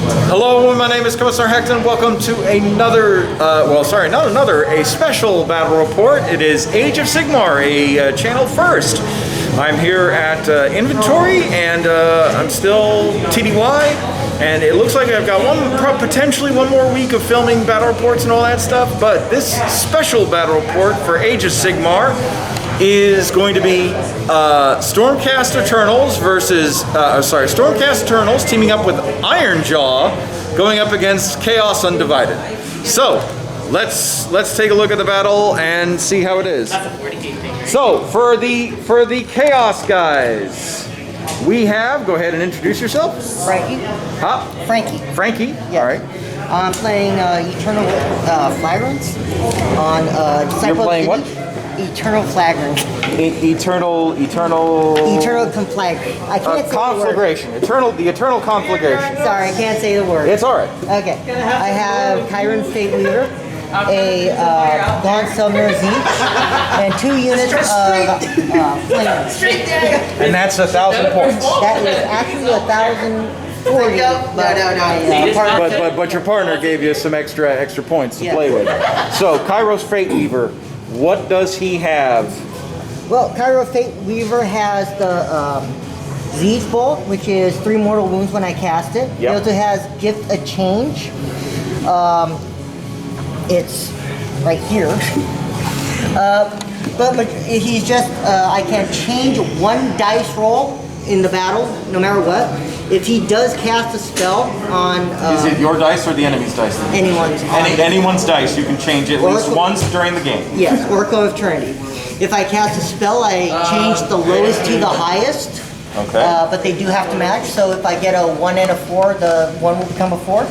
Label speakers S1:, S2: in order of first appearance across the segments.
S1: Hello, my name is Commissar Hecht, and welcome to another, a special battle report. It is Age of Sigmar, a channel first. I'm here at inventory, and I'm still TDY, and it looks like I've got potentially one more week of filming battle reports and all that stuff, but this special battle report for Age of Sigmar is going to be Stormcast Eternals versus, Stormcast Eternals teaming up with Ironjaw going up against Chaos Undivided. So, let's take a look at the battle and see how it is. So, for the Chaos guys, we have, go ahead and introduce yourself.
S2: Frankie.
S1: Huh? Frankie?
S2: Yeah.
S1: All right.
S2: I'm playing Eternal Flagrants on
S1: You're playing what?
S2: Eternal Flagrant.
S1: Eternal
S2: Conflagrant. I can't say
S1: conflagration.
S2: the word.
S1: The eternal conflagration.
S2: Sorry, I can't say the word.
S1: It's all right.
S2: Okay. I have Kyron Fate Weaver, a Gaunt Summoner Z, and 2 units of Flames.
S1: And that's 1,000 points.
S2: That is actually 1,040.
S1: But your partner gave you some extra points to play with. So Kairos Fate Weaver, what does he have?
S2: Well, Kyro Fate Weaver has the Siege Bolt, which is 3 mortal wounds when I cast it.
S1: Yep.
S2: He also has Gift a Change. It's right here. But he's just, I can change 1 dice roll in the battle, no matter what. If he does cast a spell on...
S1: Is it your dice or the enemy's dice?
S2: Anyone's.
S1: Anyone's dice, you can change it at least once during the game.
S2: Yes, Oracle of Eternity. If I cast a spell, I change the lowest to the highest.
S1: Okay.
S2: But they do have to match, so if I get a 1 and a 4, the 1 will become a 4.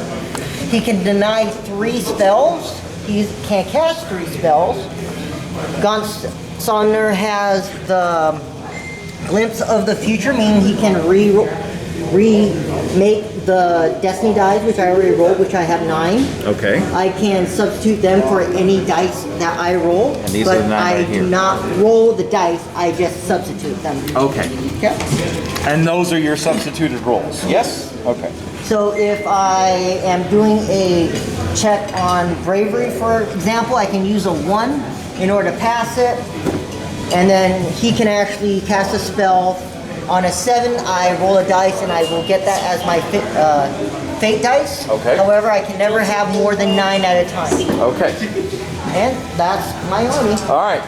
S2: He can deny 3 spells. He can't cast 3 spells. Gaunt Summoner has the Glimpse of the Future, meaning he can remake the Destiny dice, which I already rolled, which I have 9.
S1: Okay.
S2: I can substitute them for any dice that I roll,
S1: And these
S2: but
S1: are the 9
S2: I
S1: right here.
S2: do not roll the dice, I just substitute them.
S1: Okay.
S2: Okay.
S1: And those are your substituted rolls? Yes? Okay.
S2: So if I am doing a check on bravery, for example, I can use a 1 in order to pass it, and then he can actually cast a spell. On a 7, I roll a dice and I will get that as my fate dice.
S1: Okay.
S2: However, I can never have more than 9 at a time.
S1: Okay.
S2: And that's my army.
S1: All right.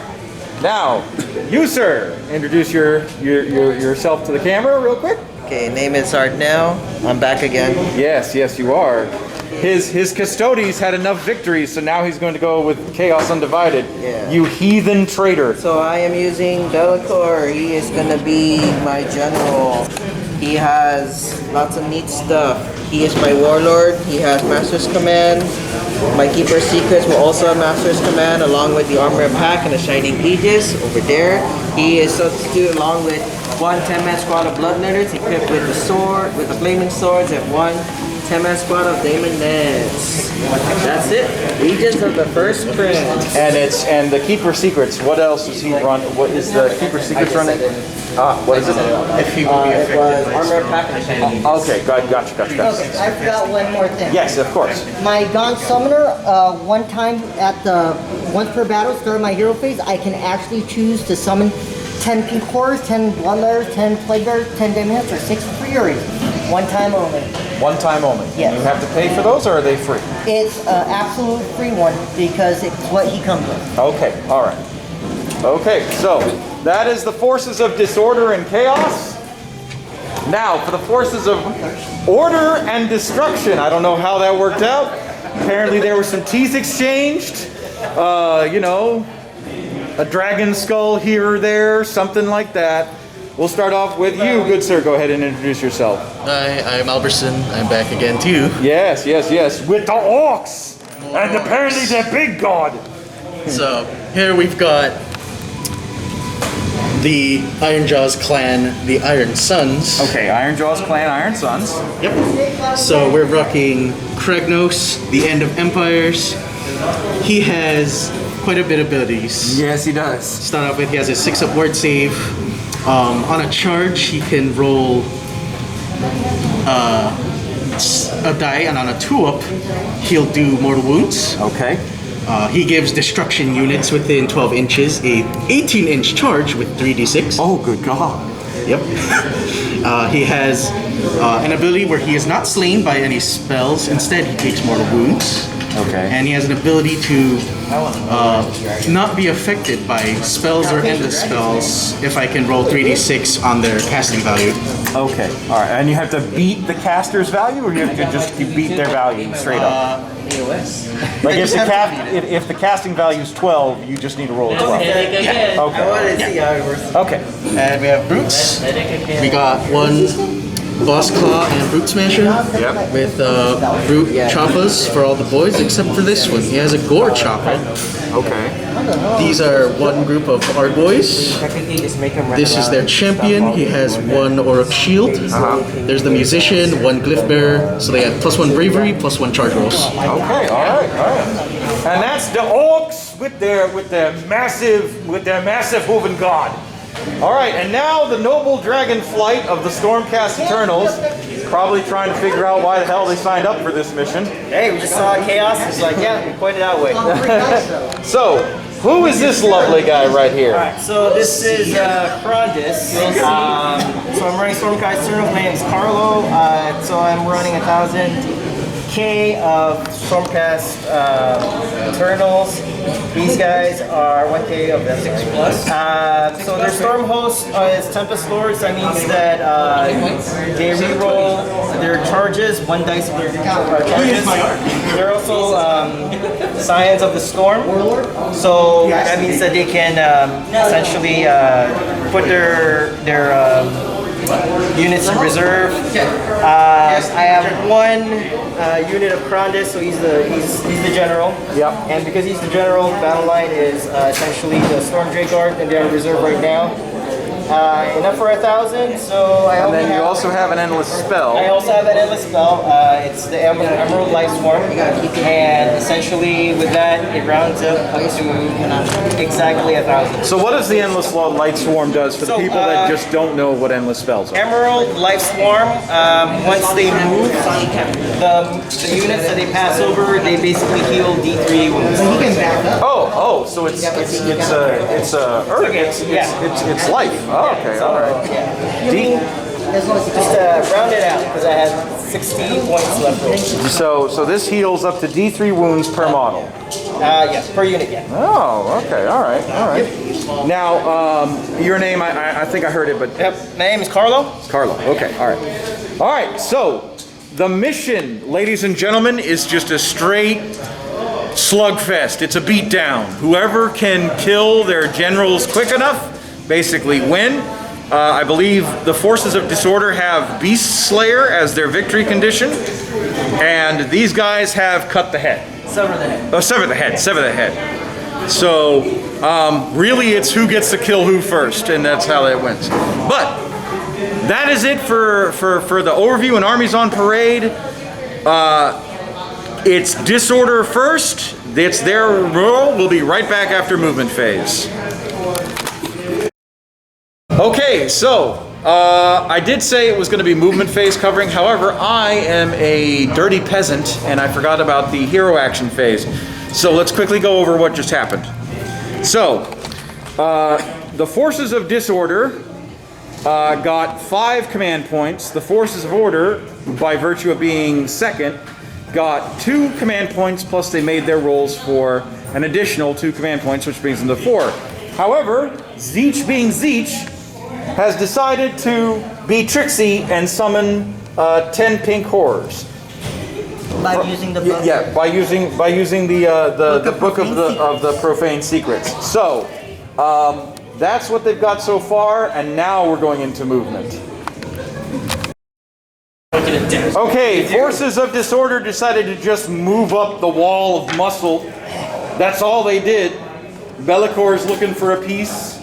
S1: Now, you, sir, introduce yourself to the camera real quick.
S3: Okay, name is Arnell. I'm back again.
S1: Yes, you are. His custodies had enough victories, so now he's going to go with Chaos Undivided.
S3: Yeah.
S1: You heathen traitor.
S3: So I am using Bellicor. He is gonna be my general. He has lots of neat stuff. He is my warlord. He has Master's Command. My Keeper Secrets will also have Master's Command, along with the Armor Pack and the Shining Aegis over there. He is substituted along with 1 10-man squad of Bloodletters equipped with the sword, with the flaming swords, and 1 10-man squad of Daemonettes. That's it. Legions of the First Prince.
S1: And the Keeper Secrets. What else does he run? What is the Keeper Secrets running? What is it?
S3: If he will be affected. It was Armor Pack and Shining Aegis.
S1: Okay, gotcha.
S2: Okay, I forgot one more thing.
S1: Yes, of course.
S2: My Gaunt Summoner, one time once per battle, start my hero phase, I can actually choose to summon 10 Pink Horrors, 10 Bloodletters, 10 Plague Bearers, 10 Daemons, or 6 Furies. One time only.
S1: One time only.
S2: Yes.
S1: You have to pay for those, or are they free?
S2: It's an absolute free one because it's what he comes with.
S1: Okay, all right. Okay, so that is the forces of disorder and chaos. Now, for the forces of order and destruction, I don't know how that worked out. Apparently there were some teas exchanged. A dragon skull here or there, something like that. We'll start off with you, good sir. Go ahead and introduce yourself.
S4: Hi, I'm Alberson. I'm back again too.
S1: Yes. With the orcs! And apparently they're big god!
S4: So, here we've got the Ironjaws clan, the Iron Sons.
S1: Okay, Ironjaws Clan, Iron Sons.
S4: Yep. So we're rocking Kragnos, the End of Empires. He has quite a bit of abilities.
S1: Yes, he does.
S4: Start off with, he has a 6-up word save. On a charge, he can roll a die, and on a 2-up, he'll do mortal wounds.
S1: Okay.
S4: He gives destruction units within 12 inches a 18-inch charge with 3d6.
S1: Oh, good God.
S4: Yep. He has an ability where he is not slain by any spells. Instead, he takes mortal wounds.
S1: Okay.
S4: And he has an ability to not be affected by spells or endless spells if I can roll 3d6 on their casting value.
S1: Okay. All right. And you have to beat the caster's value, or you have to just beat their value straight up? Like if the casting value is 12, you just need to roll a 12.
S3: I wanted to see how it works.
S1: Okay.
S4: And we have Brutes. We got one Boss Claw and Brute Smasher.
S1: Yep.
S4: With Brute Choppas for all the boys except for this one. He has a Gore Choppa.
S1: Okay.
S4: These are one group of our boys.
S3: Technically, just make them
S4: This is their champion. He has one Auric Shield. There's the Musician, one Glyph Bearer. So they have +1 Bravery, +1 charge rolls.
S1: Okay. All right. All right. And that's the orcs with their massive Hoven God. All right, and now the noble dragon flight of the Stormcast Eternals, probably trying to figure out why the hell they signed up for this mission.
S5: Hey, we just saw Chaos. It's like, yeah, we pointed out way.
S1: So, who is this lovely guy right here?
S5: Alright, so this is Krondis. So I'm running Stormcast Eternals. My name is Carlo. So I'm running 1000K of Stormcast Eternals. These guys are 1K of them. 6 plus. So their Storm host is Tempest Lords. That means that they reroll their charges, 1 dice of their charges. They're also Scions of the Storm. So that means that they can essentially put their units in reserve. I have one unit of Krondis, so he's the general.
S1: Yep.
S5: And because he's the general, battle line is essentially the Storm Drake Guard, and they're in reserve right now. Enough for 1,000. So I
S1: And
S5: only
S1: then you
S5: have.
S1: also have an endless spell.
S5: I also have an endless spell. It's the Emerald Light Swarm, and essentially with that, it rounds up to exactly 1,000.
S1: So what does the endless light swarm does for the
S5: So,
S1: people that just don't know what endless spells are?
S5: Emerald Light Swarm. Once they move, the units that they pass over, they basically heal D3 wounds.
S1: So it's life. Oh, okay, all right.
S5: Just round it out because I have 16 points left over.
S1: So this heals up to D3 wounds per model.
S5: Yes, per unit, yeah.
S1: Oh, okay, all right. Now, your name, I think I heard it, but
S5: Yep. My name is Carlo.
S1: Carlo. Okay, all right. All right, so the mission, ladies and gentlemen, is just a straight slugfest. It's a beatdown. Whoever can kill their generals quick enough, basically win. I believe the Forces of Disorder have Beast Slayer as their victory condition, and these guys have cut the head.
S5: Sever the head.
S1: Oh, sever the head. So, really it's who gets to kill who first, and that's how that wins. But, that is it for the overview and Armies on Parade. It's Disorder first. It's their role. We'll be right back after movement phase. Okay, so I did say it was going to be movement phase covering. However, I am a dirty peasant and I forgot about the hero action phase. So let's quickly go over what just happened. So, the Forces of Disorder got 5 command points. The Forces of Order, by virtue of being second, got 2 command points, plus they made their rolls for an additional 2 command points, which brings them to 4. However, Zeech being Zeech, has decided to be tricksy and summon 10 pink horrors.
S2: By using the book.
S1: Yeah, by using the book of the profane secrets. So, that's what they've got so far, and now we're going into movement. Okay, Forces of Disorder decided to just move up the wall of muscle. That's all they did. Bellicor's looking for a piece.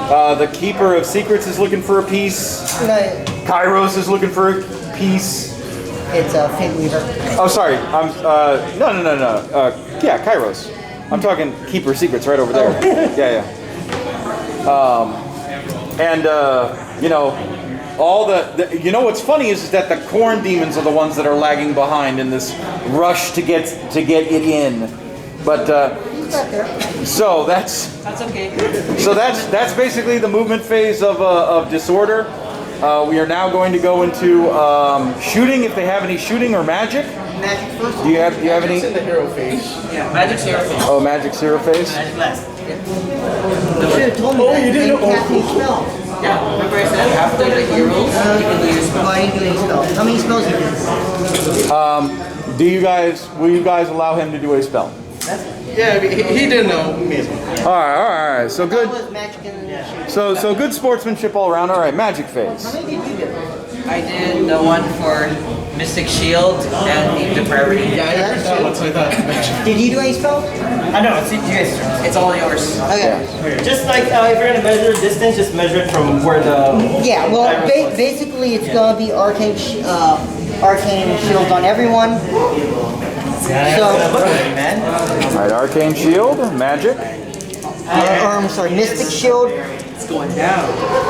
S1: The Keeper of Secrets is looking for a piece.
S2: No,
S1: Kairos is looking for a piece.
S2: it's a Fate Weaver.
S1: Oh, sorry. No. Yeah, Kairos. I'm talking Keeper of Secrets right over there. Yeah. all the you know what's funny is that the corn demons are the ones that are lagging behind in this rush to get it in. But so that's
S3: okay.
S1: So that's basically the movement phase of disorder. We are now going to go into shooting if they have any shooting or magic.
S2: Magic first.
S1: Do you have any?
S4: It's in the hero phase.
S3: Yeah, magic's hero phase.
S1: Oh, magic's hero phase.
S5: Magic last.
S2: You should have told me that.
S4: you didn't know.
S2: Cast any spell.
S3: Yeah, remember I said after the heroes, you can do your spell.
S2: Well, I didn't do any spells. How many spells you did?
S1: Will you guys allow him to do a spell?
S4: Yeah, he didn't know. Me as well.
S1: All right. So good.
S2: That was magic and
S1: So good sportsmanship all around. All right, magic phase.
S2: How many did you do?
S3: I did the one for Mystic Shield and the Depravity.
S4: Yeah, I never saw what, so I thought I mentioned.
S2: Did he do any spells?
S5: I know, it's you guys.
S3: It's all yours.
S2: Okay.
S5: Just like if you're gonna measure distance, just measure it from where the.
S2: Yeah, well, basically it's gonna be arcane shields on everyone. So,
S5: man.
S1: All right, arcane shield, magic.
S2: I'm sorry, mystic shield.
S3: It's going down.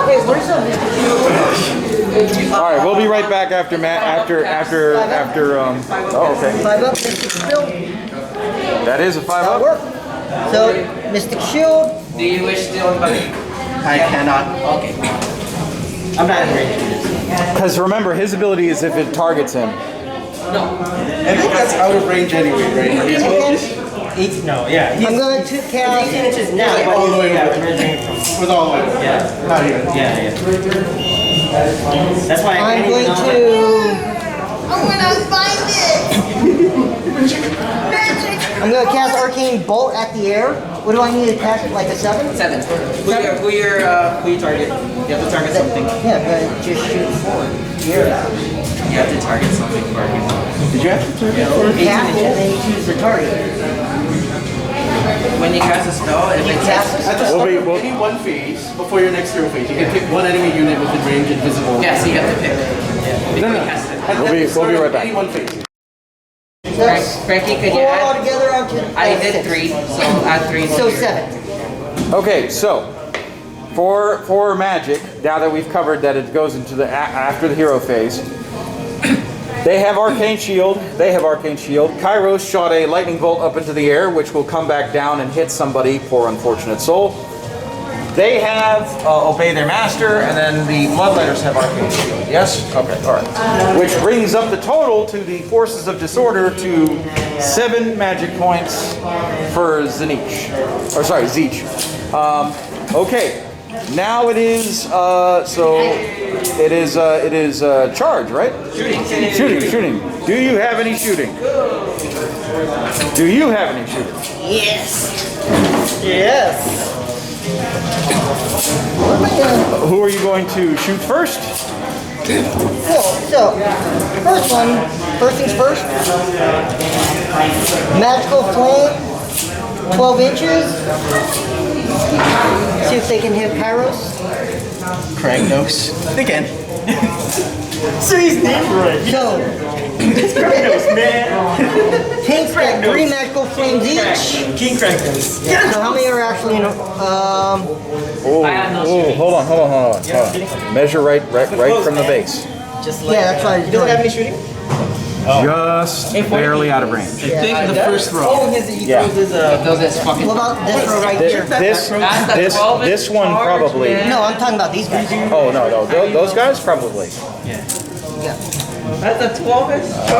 S2: Wait, where's the mystic shield?
S1: All right, we'll be right back after Oh, okay.
S2: 5 up, mystic shield.
S1: That is a 5
S2: That'll
S1: up.
S2: work. So, mystic shield.
S3: Do you wish to
S4: I cannot.
S3: Okay.
S5: I'm not in range.
S1: Because remember, his ability is if it targets him.
S3: No.
S4: I think that's out of range anyway, right? He's
S5: No, yeah.
S2: I'm going to
S5: He's
S2: cast.
S5: 18 inches now, but
S4: all the way
S5: yeah,
S4: over.
S5: measuring from.
S4: with all the way.
S5: Yeah.
S4: Not even.
S5: Yeah. That's why I
S2: I'm
S5: can't
S2: going
S5: even know.
S2: to.
S6: I'm gonna find it! Magic!
S2: I'm going to cast arcane bolt at the air. What do I need to cast? Like a 7?
S3: 7. Who you target? You have to target something.
S2: Yeah, but just shoot forward.
S3: You have to target something for it.
S4: Did you have to turn it?
S2: Cast it and then you choose the target.
S3: When you cast a spell, if it
S2: Cast
S3: casts.
S2: it.
S4: At the start of any one phase, before your next hero phase, you can pick one enemy unit within range invisible.
S3: Yeah, so you have to pick.
S4: No, no.
S3: Cast it.
S4: At
S1: We'll be
S4: the start
S1: right
S4: of
S1: back.
S4: Any one phase.
S3: Frankie, could you
S2: 4
S3: add?
S2: altogether out to.
S3: I did 3, so add 3.
S2: So 7.
S1: Okay, so for magic, now that we've covered that it goes into the after the hero phase, they have arcane shield. Kairos shot a lightning bolt up into the air, which will come back down and hit somebody. Poor unfortunate soul. They have obey their master, and then the bloodletters have arcane shield. Yes? Okay, all right. Which brings up the total to the forces of disorder to 7 magic points for Zeech. Okay. Now it is charge, right? Shooting. Do you have any shooting?
S5: Yes.
S1: Who are you going to shoot first?
S2: Cool. So, first things first. Magical flame, 12 inches. See if they can hit Kairos.
S4: Kragnos. They can.
S5: So he's named right.
S2: So,
S5: It's Kratos, man.
S2: Pink's got 3 magical flames each.
S5: King Kratos.
S2: So how many are actually in?
S1: Hold on. Measure right from the base.
S5: Just like
S2: Yeah, that's what I was
S5: He doesn't have
S2: doing.
S5: any shooting?
S1: Just barely out of range.
S4: I think the first row.
S5: Oh, he
S1: Yeah.
S5: throws his
S3: Those is fucking.
S2: What about this row right here?
S1: This one probably.
S2: No, I'm talking about these guys.
S1: Oh no, those guys probably.
S2: Yeah.
S3: That's a 12-inch.
S2: I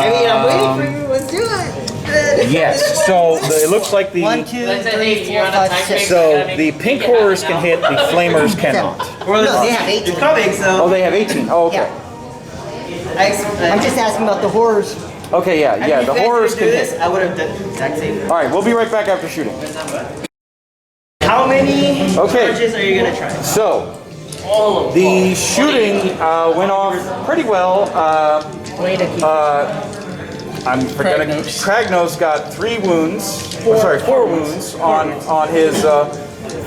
S2: mean, I'm waiting for you. Let's do it.
S1: Yes. So it looks like
S2: 1,
S1: the
S2: 2, 3, 4, 5, 6.
S1: so the pink horrors can hit, the flamers cannot.
S5: Or
S2: No, they have 18.
S5: You're coming, so
S1: Oh, they have 18. Oh, okay.
S2: I'm just asking about the horrors.
S1: Okay, yeah. The horrors
S5: do
S1: can
S5: this.
S1: hit.
S5: I would have done the exact same.
S1: All right, we'll be right back after shooting.
S5: How many
S1: Okay.
S5: charges are you gonna try?
S1: So the shooting went off pretty well. I'm forgetting. Kragnos got 3 wounds. 4 wounds on his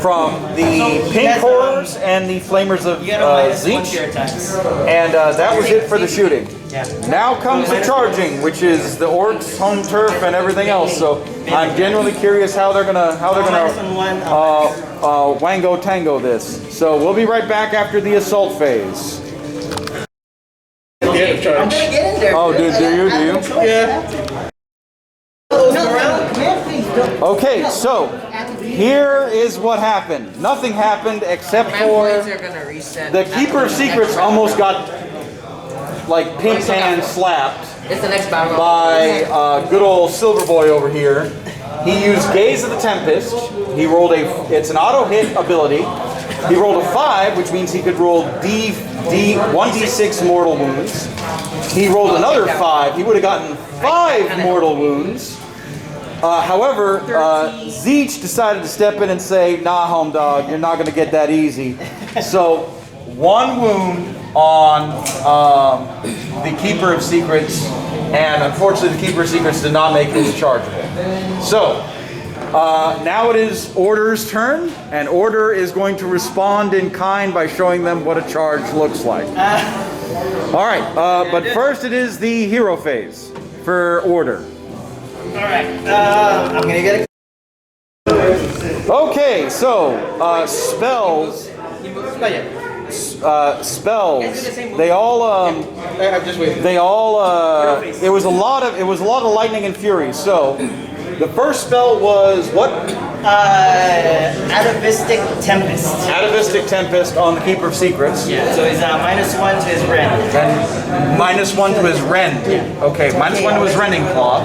S1: from the pink horrors and the flamers of
S5: You gotta minus 1 to
S1: Zeech,
S5: your attacks.
S1: and that was it for the shooting.
S5: Yeah.
S1: Now comes the charging, which is the orcs, home turf, and everything else. So I'm genuinely curious how they're gonna
S5: Minus 1,
S1: Wango Tango this. So we'll be right back after the assault phase.
S2: I'm gonna get in there.
S1: Oh, do you?
S2: Yeah.
S1: Okay, so here is what happened. Nothing happened except for the Keeper of Secrets almost got like pin pan slapped
S3: It's the next battle.
S1: by good old Silver Boy over here. He used Gaze of the Tempest. He rolled it's an auto hit ability. He rolled a 5, which means he could roll 1d6 mortal wounds. He rolled another 5. He would have gotten 5 mortal wounds. However, Zeech decided to step in and say, nah, home dog, you're not going to get that easy. So, 1 wound on the Keeper of Secrets, and unfortunately the Keeper of Secrets did not make his chargeable. So, now it is Order's turn, and Order is going to respond in kind by showing them what a charge looks like. Alright, but first it is the hero phase for Order.
S5: Alright, I'm gonna get it.
S1: Okay, so spells. Spells. They all. It was a lot of lightning and fury. So, the first spell was what?
S5: Atavistic Tempest.
S1: Atavistic Tempest on the Keeper of Secrets.
S5: Yeah, so he's -1 to his rend.
S1: And -1 to his rend. Okay, -1 to his rending claw.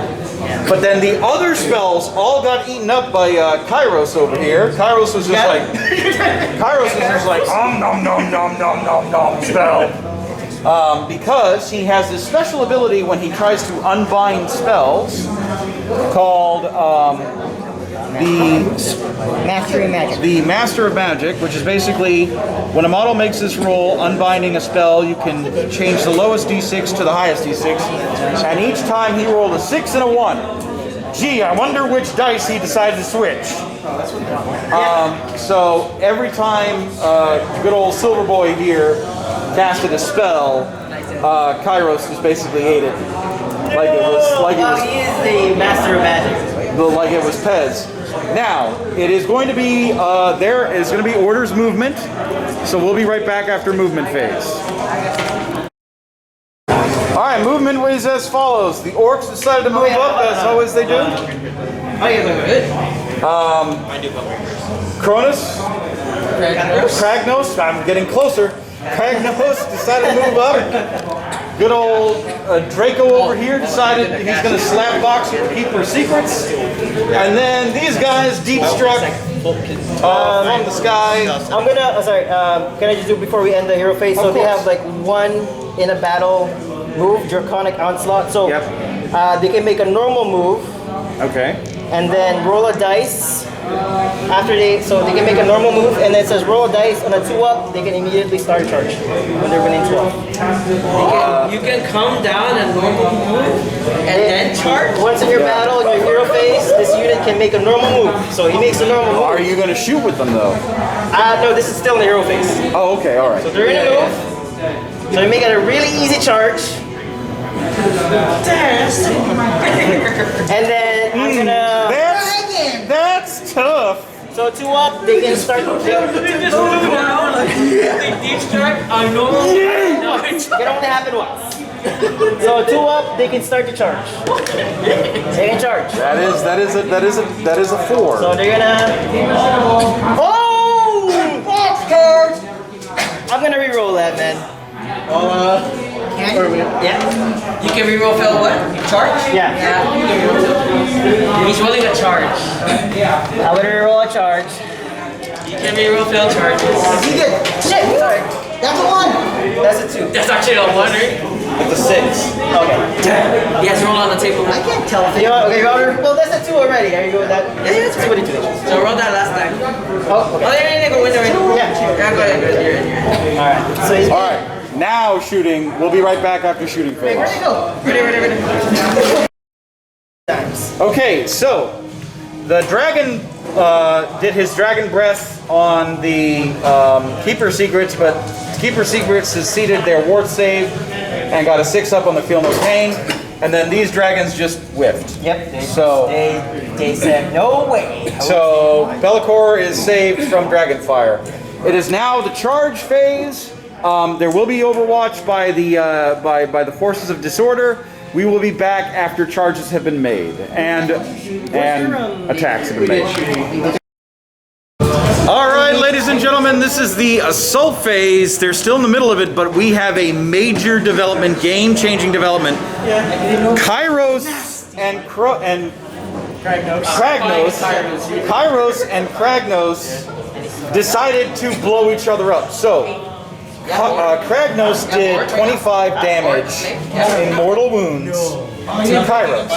S1: But then the other spells all got eaten up by Kairos over here. Kairos was just like, nom nom nom nom nom nom spell. Because he has this special ability when he tries to unbind spells called the
S2: Mastery Magic.
S1: The Master of Magic, which is basically when a model makes this roll unbinding a spell, you can change the lowest d6 to the highest d6, and each time he rolled a 6 and a 1. Gee, I wonder which dice he decided to switch. So every time good old Silver Boy here casted a spell, Kairos just basically ate it. Like it was
S5: He is the Master of Magic.
S1: like it was Pez. Now, it is going to be, there is going to be Order's movement, so we'll be right back after movement phase. Alright, movement is as follows. The orcs decided to move up, as always they do. Cronus, Kragnos, I'm getting closer. Kragnos decided to move up. Good old Draco over here decided he's going to slap box with the Keeper of Secrets. And then these guys deep struck from the sky.
S5: I'm gonna, can I just do before we end the hero phase? So they have like 1 in a battle move, Draconic Onslaught. So they can make a normal move.
S1: Okay.
S5: And then roll a dice. So they can make a normal move, and then it says roll a dice on a 2-up, they can immediately start a charge when they're winning 12.
S3: You can come down and normal move and then charge.
S5: Once in your battle, in your hero phase, this unit can make a normal move. So he makes a normal move.
S1: Are you going to shoot with them though?
S5: No, this is still in the hero phase.
S1: Oh, okay, alright.
S5: So they're gonna move. So they make it a really easy charge. And then I'm gonna.
S1: That's tough.
S5: So 2-up, they can start.
S3: They just move around like they deep strike. I know.
S5: It can only happen once. So 2-up, they can start to charge. They can charge.
S1: That is a 4.
S5: So they're gonna. Oh! That's charge! I'm gonna re-roll that, man. Yeah.
S3: You can reroll fail what? Charge?
S5: Yeah.
S3: He's rolling a charge.
S5: I'm gonna re-roll a charge.
S3: You can reroll fail charges.
S2: You get shit. Sorry. That's a 1.
S5: That's a 2.
S3: That's actually a 1, right?
S5: That's a 6. Okay.
S3: He has roll on the table.
S2: I can't tell if
S5: You want, okay, well, that's a 2 already. Are you good with that?
S3: Yeah, that's
S5: What did you do?
S3: So roll that last time.
S5: Oh, okay.
S3: Oh, yeah, go in there.
S5: Yeah.
S3: Yeah, go ahead. You're in here.
S5: Alright. So he's
S1: Alright, now shooting. We'll be right back after shooting phase.
S2: Where'd he go?
S3: Ready.
S5: times.
S1: Okay, so the dragon did his dragon breath on the Keeper Secrets, but Keeper Secrets succeeded their ward save and got a 6 up on the Feel No Pain. and then these dragons just whiffed.
S5: Yep. They said no way.
S1: So Bellicor is saved from Dragonfire. It is now the charge phase. There will be overwatch by the forces of disorder. We will be back after charges have been made and attacks have been made. All right, ladies and gentlemen, this is the assault phase. They're still in the middle of it, but we have a major development, game-changing development. Kairos and Kairos and Kragnos decided to blow each other up. So Kragnos did 25 damage in mortal wounds to Kairos.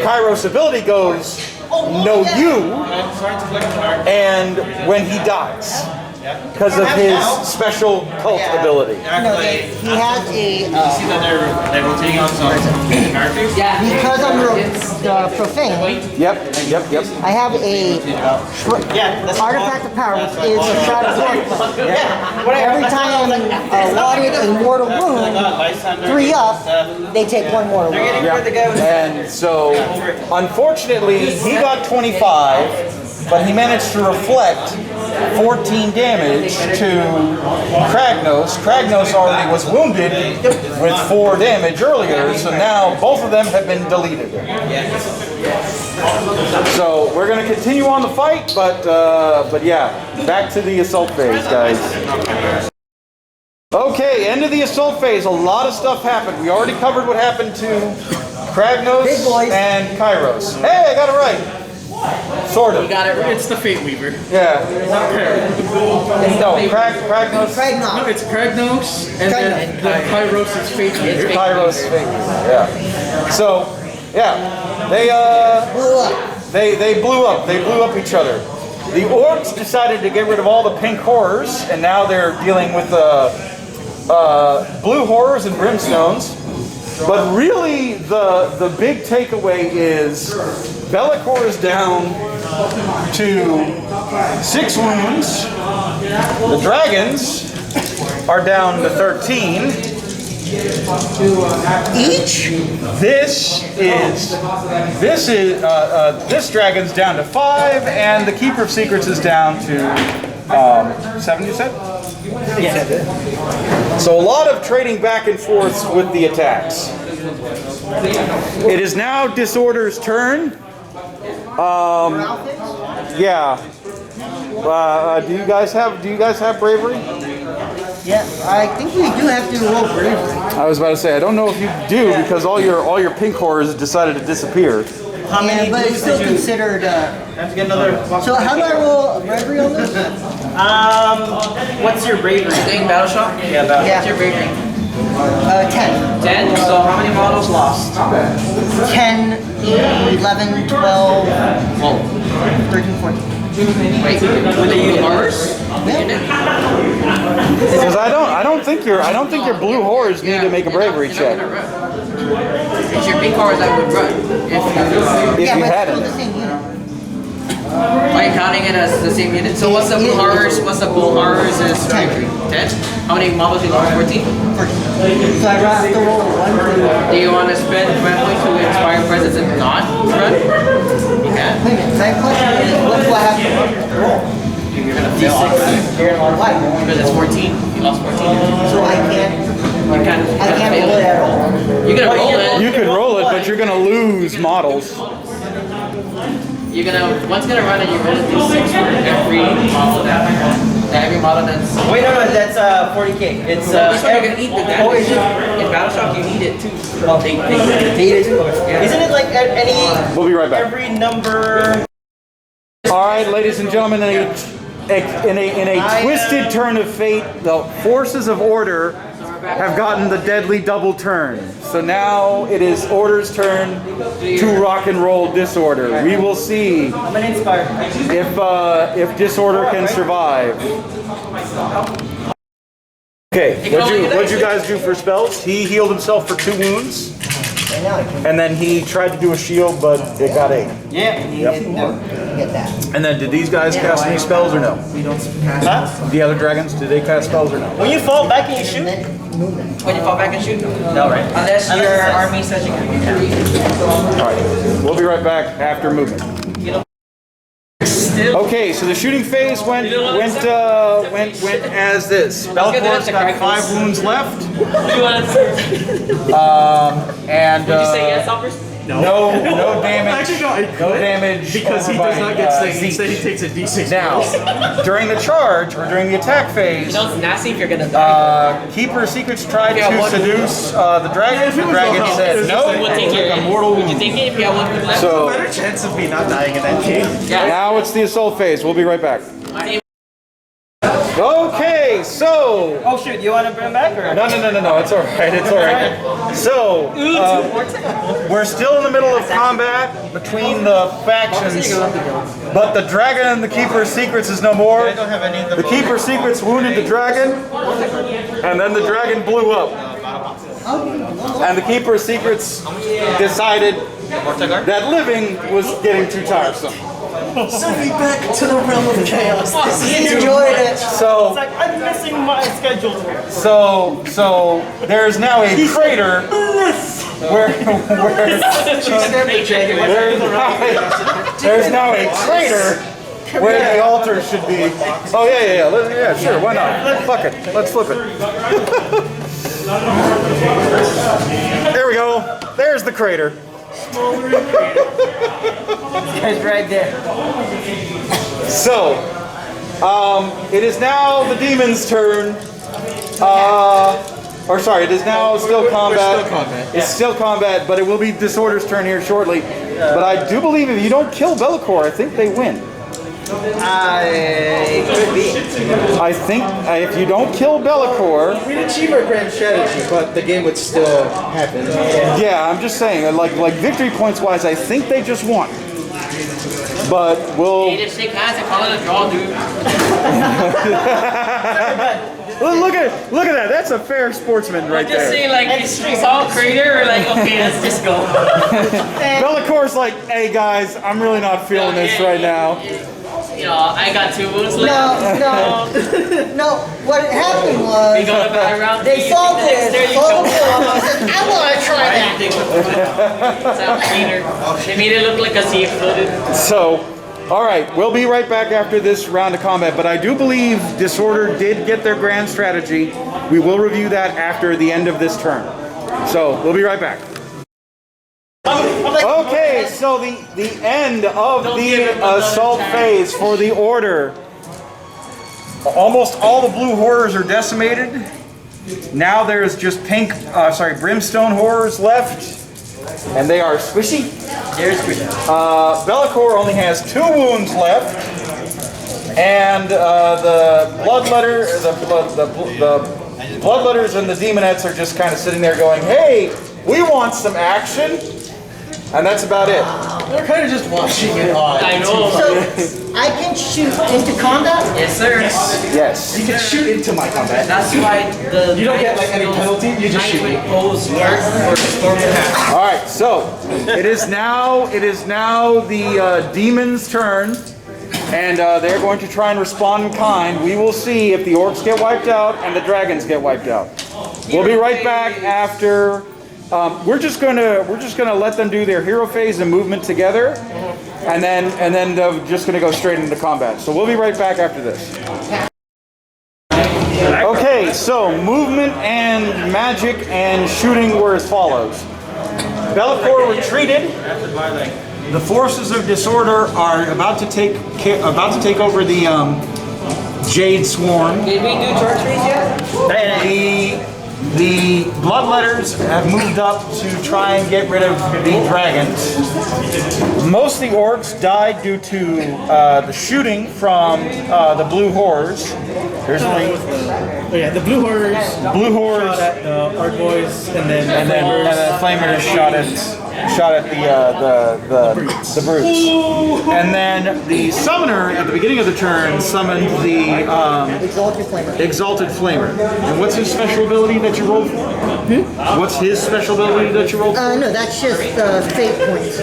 S1: Kairos' ability goes, "No you," and when he dies, because of his special cult ability.
S2: He has a.
S4: See that they're rotating on some characters?
S2: Because I'm the profane.
S1: Yep.
S2: I have a artifact of power, which is a shot of force. Every time I'm allotted a mortal wound, 3 up, they take 1 mortal wound.
S1: And so, unfortunately, he got 25, but he managed to reflect 14 damage to Kragnos. Kragnos already was wounded with 4 damage earlier, so now both of them have been deleted. So we're going to continue on the fight, but yeah, back to the assault phase, guys. Okay, end of the assault phase. A lot of stuff happened. We already covered what happened to Kragnos and Kairos. Hey, I got it right. Sort of.
S4: You got it right. It's the Fate Weaver.
S1: Yeah. No, Kragnos.
S4: No, it's Kragnos, and then the Kairos is Fate Weaver.
S1: Kairos is fake. Yeah. So, yeah, they blew up. They blew up each other. The orcs decided to get rid of all the pink horrors, and now they're dealing with blue horrors and brimstones. But really, the big takeaway is Bellicor is down to 6 wounds. The dragons are down to 13 each. This dragon's down to 5, and the Keeper of Secrets is down to 7. You said?
S5: Yeah.
S1: So a lot of trading back and forth with the attacks. It is now Disorder's turn. Yeah. Do you guys have bravery?
S2: Yeah, I think we do have to roll bravery.
S1: I was about to say I don't know if you do because all your pink horrors decided to disappear.
S5: How many
S2: but it's still considered.
S5: Have to get another.
S2: So how do I roll bravery on this?
S5: What's your bravery?
S3: Doing battle shock?
S5: Yeah, about.
S2: Yeah.
S3: What's your bravery?
S2: 10.
S3: 10? So how many models lost?
S2: 10, 11, 12,
S3: Well,
S2: 13, 14.
S3: wait, with the unit horrors?
S1: Because I don't think your blue horrors need to make a bravery check.
S3: It's your pink horrors that would run. If
S1: If
S2: Yeah,
S1: you
S2: but it's
S1: hadn't.
S2: still the same unit.
S3: Are you counting it as the same unit? So what's the blue horrors? What's the blue horrors is
S2: 10.
S3: 10? How many models you lost? 14?
S2: So I have to roll 1, 2.
S3: Do you want to spend command point to inspire presence and not run? You can.
S2: Wait a minute, my question is, what do I have to roll?
S3: You're gonna fail on that.
S2: Why?
S3: Because it's 14. You lost 14.
S2: So I can't roll it at all.
S3: You're gonna roll it.
S1: You could roll it, but you're gonna lose models.
S3: You're gonna one's gonna run and you're gonna do 6 for every model that's.
S5: Wait, no, that's 40k. It's
S3: That's why you're gonna eat the damage.
S5: Oh, is it?
S3: In battle shock you need it too.
S5: Well, they eat it too. Isn't it like at any?
S1: We'll be right back.
S5: Every number.
S1: All right, ladies and gentlemen, in a twisted turn of fate, the forces of order have gotten the deadly double turn. So now it is Order's turn to rock and roll Disorder. We will see
S5: I'm an inspire.
S1: if Disorder can survive. Okay, what'd you guys do for spells? He healed himself for 2 wounds, and then he tried to do a shield, but it got 8.
S5: Yeah.
S2: Get that.
S1: And then did these guys cast any spells or no?
S5: Huh?
S1: The other dragons, did they cast spells or no?
S5: When you fall back and you shoot,
S2: movement.
S3: When you fall back and shoot?
S5: No, right?
S3: Unless your army's touching it.
S1: All right, we'll be right back after movement. Okay, so the shooting phase went as this. Bellacor's got 5 wounds left. And
S7: Did you say yes, Hoppers?
S1: no damage.
S4: Actually, no, I
S1: No
S4: could,
S1: damage
S4: because he
S1: over
S4: does
S1: by,
S4: not get sting.
S1: Zeke.
S4: Instead, he takes a d6.
S1: Now, during the charge or during the attack phase,
S7: You know it's nasty if you're gonna die.
S1: Keeper Secrets tried to seduce the dragon. The dragon said no.
S7: We'll take it.
S1: A mortal
S7: Would you
S1: wound.
S7: take it if you have one foot left?
S1: So
S4: Better chance of me not dying in that game.
S1: now it's the assault phase. We'll be right back. Okay, so
S5: Oh shoot, you want to bring him back or?
S1: no, it's all right, it's all right. So we're still in the middle of combat between the factions, but the dragon and the Keeper Secrets is no more. The Keeper Secrets wounded the dragon, and then the dragon blew up. And the Keeper Secrets decided that living was getting too tiresome.
S4: Send me back to the realm of chaos.
S2: He enjoyed it.
S1: So
S5: Like I'm missing my schedule.
S1: So there's now a crater where there's now a crater where the altar should be. Oh yeah, sure, why not? Fuck it, let's flip it. There we go. There's the crater.
S5: It's right there.
S1: So, it is now the demon's turn. Or sorry, it is now still combat.
S4: still combat.
S1: It's still combat, but it will be Disorder's turn here shortly. But I do believe if you don't kill Be'lakor, I think they win.
S5: I could be.
S1: I think if you don't kill Be'lakor,
S4: We'd achieve our grand strategy, but the game would still happen.
S1: yeah, I'm just saying, like victory points wise, I think they just won. But we'll
S7: They just shake hands and call it a draw, dude.
S1: look at that. That's a fair sportsman right
S7: I'm just
S1: there.
S7: saying, like, you saw a crater, we're like, okay, let's just go.
S1: Bellacor's like, hey guys, I'm really not feeling this right now.
S7: You know, I got 2 wounds left.
S2: No. What happened
S7: We
S2: was
S7: go to battle round
S2: they
S7: 3,
S2: saw
S7: the next
S2: this.
S7: day you
S2: Saw
S7: kill
S2: the
S7: me.
S2: film. I said, I want to try that.
S7: Sound cleaner. They made it look like a sea exploded.
S1: So, all right, we'll be right back after this round of combat, but I do believe Disorder did get their grand strategy. We will review that after the end of this turn. So, we'll be right back. Okay, so the end of the assault phase for the Order. Almost all the blue horrors are decimated. Now there's just brimstone horrors left. And they are squishy. Be'lakor only has 2 wounds left, and the bloodletters and the demonettes are just kind of sitting there going, "Hey, we want some action," and that's about it.
S4: They're kind of just watching it on.
S7: I know.
S2: So I can shoot into combat.
S7: Yes, sir.
S1: Yes.
S4: You can shoot into my combat.
S7: That's why the
S4: You don't get like any penalty. You just shoot me.
S7: Pose work for Stormcast.
S1: All right. So it is now the demon's turn. And they're going to try and respond in kind. We will see if the orcs get wiped out and the dragons get wiped out. We'll be right back after. We're just gonna let them do their hero phase and movement together, and then they're just gonna go straight into combat. So we'll be right back after this. Okay, so movement and magic and shooting were as follows. Be'lakor retreated. The forces of disorder are about to take over the Jade Swarm.
S3: Did we do torches yet?
S1: The bloodletters have moved up to try and get rid of the dragons. Most of the orcs died due to the shooting from the blue horrors. There's only
S4: Oh yeah, the blue horrors
S1: blue horrors,
S4: shot at the Art Boys, and then
S1: the flamers shot at the brutes. And then the summoner at the beginning of the turn summoned the
S2: Exalted Flamer.
S1: Exalted Flamer. And what's his special ability that you rolled for? What's his special ability that you rolled for?
S2: No, that's just fate points.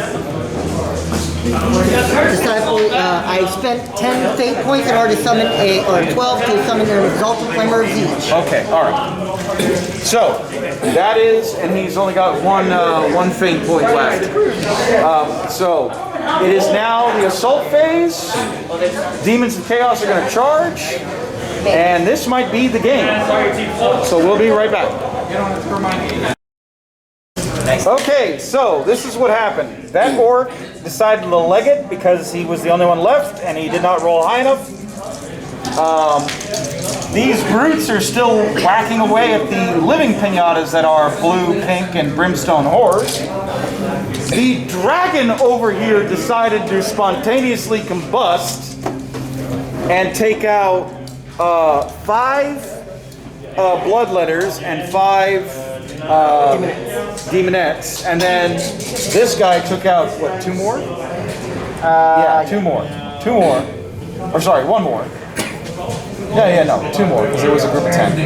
S2: Disciple, I spent 10 fate points in order to summon or 12 to summon an Exalted Flamer of each.
S1: Okay, all right. So that is, and he's only got one fate point left. So it is now the assault phase. Demons and Chaos are going to charge, and this might be the game. So we'll be right back. Okay, so this is what happened. That orc decided to leg it because he was the only one left, and he did not roll high enough. These brutes are still whacking away at the living pinatas that are blue, pink, and brimstone horrors. The dragon over here decided to spontaneously combust and take out 5 bloodletters and 5 demonettes, and then this guy took out what, 2 more? Yeah, 2 more. 2 more. Or sorry, 1 more. Yeah, no, 2 more, because it was a group of 10.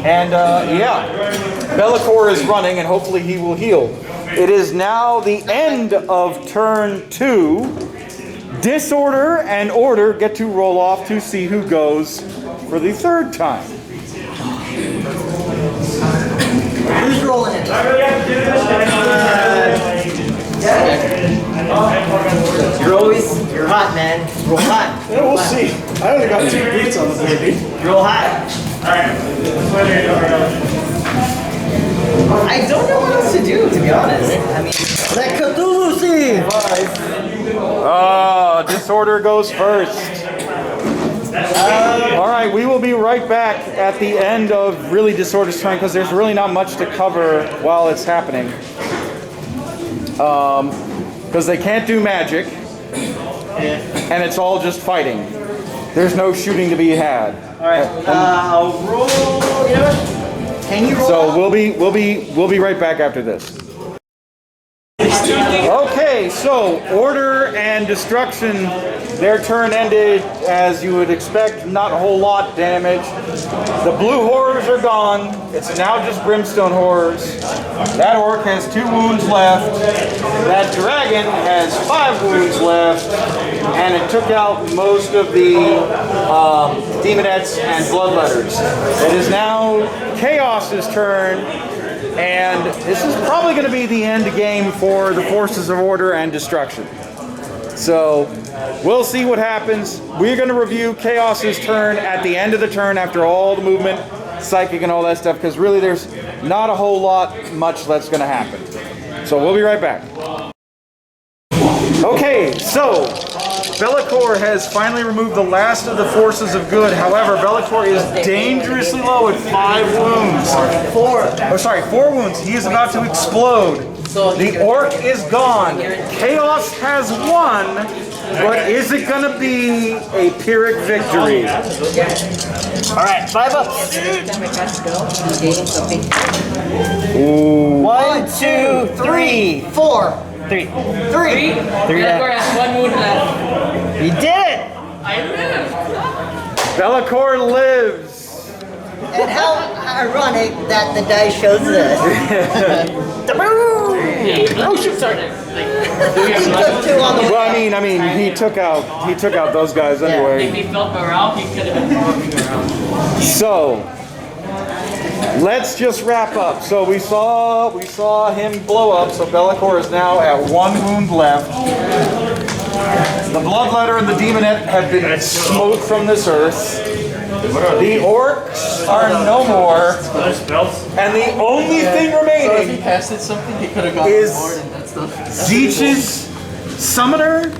S1: Yeah, Be'lakor is running, and hopefully he will heal. It is now the end of turn 2. Disorder and Order get to roll off to see who goes for the 3rd time.
S2: Who's rolling it? You're hot, man. Roll hot.
S4: Yeah, we'll see. I only got 2 beats on the baby.
S2: Roll hot. I don't know what else to do, to be honest. I mean, let Cthulhu see.
S1: Disorder goes first. All right, we will be right back at the end of really Disorder's turn because there's really not much to cover while it's happening. Because they can't do magic, and it's all just fighting. There's no shooting to be had.
S2: All right, I'll roll. You know what? Can you roll?
S1: So we'll be right back after this. Okay, so Order and Destruction, their turn ended as you would expect, not a whole lot damage. The blue horrors are gone. It's now just brimstone horrors. That orc has 2 wounds left. That dragon has 5 wounds left. And it took out most of the demonettes and bloodletters. It is now Chaos's turn. And this is probably going to be the end game for the forces of Order and Destruction. So we'll see what happens. We're going to review Chaos's turn at the end of the turn after all the movement, psychic and all that stuff, because really there's not a whole lot much that's going to happen. So we'll be right back. Okay, so Be'lakor has finally removed the last of the forces of good. However, Be'lakor is dangerously low at 5 wounds. 4 wounds. He is about to explode. The orc is gone. Chaos has won, but is it going to be a Pyrrhic victory?
S2: All right, 5 up. 1, 2, 3, 4. 3.
S7: Be'lakor has 1 wound left.
S2: You did it!
S7: I lived.
S1: Be'lakor lives.
S2: And how ironic that the dice shows this.
S7: Oh shoot! Sorry.
S2: He took 2 on the way.
S1: Well, I mean, he took out those guys anyway.
S7: If he felt morale, he could have been working around.
S1: So let's just wrap up. So we saw him blow up. So Be'lakor is now at 1 wound left. The bloodletter and the demonette have been smote from this earth. The orcs are no more. And the only thing remaining
S4: If he casted something, he could have gone
S1: is
S4: forward and that stuff.
S1: Zeech's Summoner,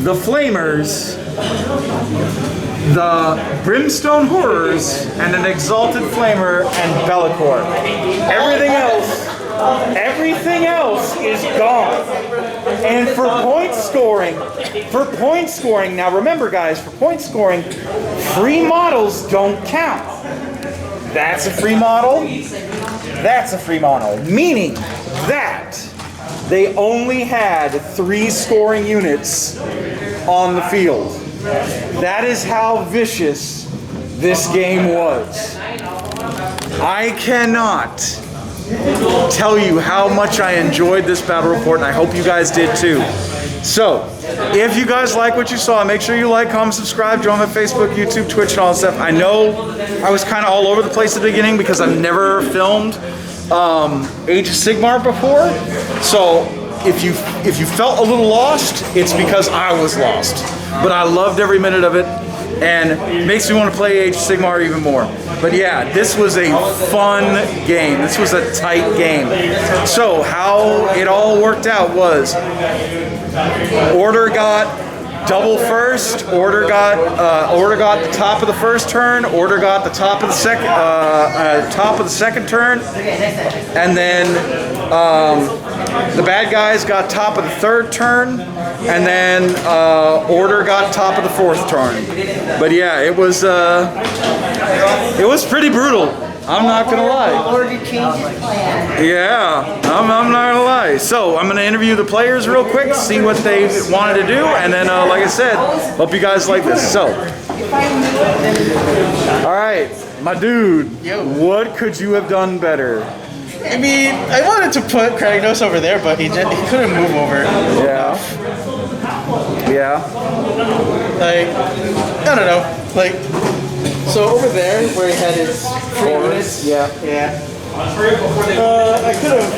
S1: the Flamers, the Brimstone Horrors, and an Exalted Flamer and Be'lakor. Everything else is gone. And for point scoring, now remember guys, for point scoring, free models don't count. That's a free model. That's a free model. Meaning that they only had 3 scoring units on the field. That is how vicious this game was. I cannot tell you how much I enjoyed this battle report, and I hope you guys did too. So, if you guys like what you saw, make sure you like, comment, subscribe, join my Facebook, YouTube, Twitch, and all that stuff. I know I was kind of all over the place at the beginning because I've never filmed Age of Sigmar before. So, if you felt a little lost, it's because I was lost. But I loved every minute of it, and it makes me want to play Age of Sigmar even more. But yeah, this was a fun game. This was a tight game. So how it all worked out was Order got double first. Order got the top of the first turn. Order got the top of the second turn, and then the bad guys got top of the third turn, and then Order got top of the fourth turn. But yeah, it was pretty brutal. I'm not gonna lie.
S2: Order changes plan.
S1: Yeah, I'm not gonna lie. So I'm gonna interview the players real quick, see what they wanted to do, and then, like I said, hope you guys like this. So, all right, my dude, what could you have done better?
S4: I mean, I wanted to put Kragnos over there, but he couldn't move over.
S1: Yeah. Yeah.
S4: Like, I don't know. Like, so over there where he had his free units.
S1: Yeah.
S4: Yeah. I could have.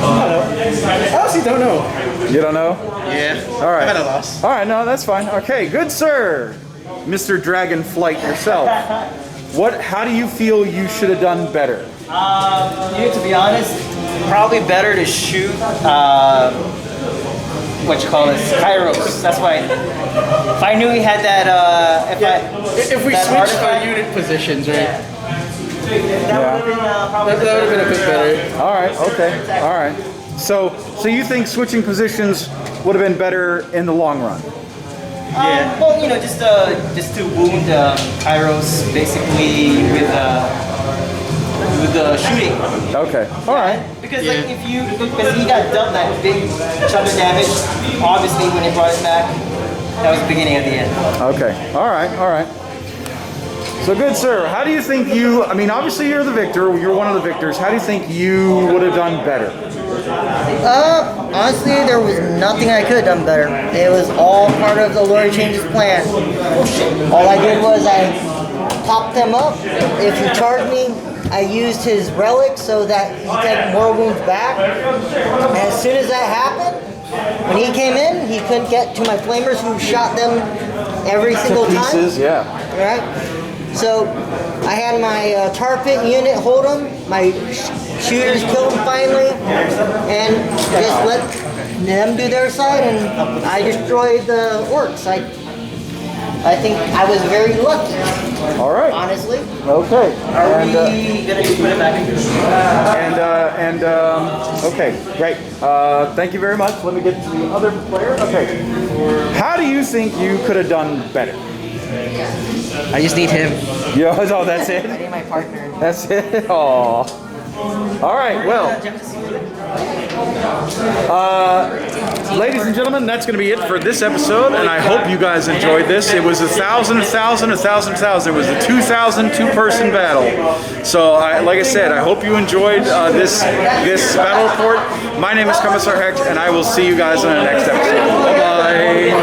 S4: I honestly don't know.
S1: You don't know?
S4: Yeah.
S1: All right.
S4: I'm at a loss.
S1: All right, no, that's fine. Okay, good sir, Mr. Dragonflight yourself. How do you feel you should have done better?
S5: To be honest, probably better to shoot, Kairos. That's why, if I knew he had that,
S4: If we switched our unit positions, right?
S1: Yeah.
S4: That would have been a bit better.
S1: All right, okay, all right. So you think switching positions would have been better in the long run?
S5: Yeah. Well, just to wound Kairos basically with the shooting.
S1: Okay, all right.
S5: Because because he got dealt that big chunk of damage, obviously when they brought it back, that was the beginning of the end.
S1: Okay, all right, all right. So good sir, how do you think obviously you're the victor, you're one of the victors, how do you think you would have done better?
S2: Honestly, there was nothing I could have done better. It was all part of the Lord Changes plan. All I did was I popped them up. If he charged me, I used his relic so that he took more wounds back. And as soon as that happened, when he came in, he couldn't get to my flamers who shot them every single time.
S1: Pieces, yeah.
S2: Right? So I had my tar pit unit hold them, my shooters killed them finally, and just let them do their side, and I destroyed the orcs. I think I was very lucky.
S1: All right.
S2: Honestly.
S1: Okay.
S5: Are we gonna put it back in?
S1: Okay, great. Thank you very much. Let me get to the other player. Okay. How do you think you could have done better?
S3: I just need him.
S1: Yeah, oh, that's it?
S3: I need my partner.
S1: That's it? Aw. All right, well. Ladies and gentlemen, that's going to be it for this episode, and I hope you guys enjoyed this. It was 1,000. It was a 2,000 two-person battle. So, like I said, I hope you enjoyed this battle report. My name is Commissar Hecht, and I will see you guys in the next episode. Bye-bye.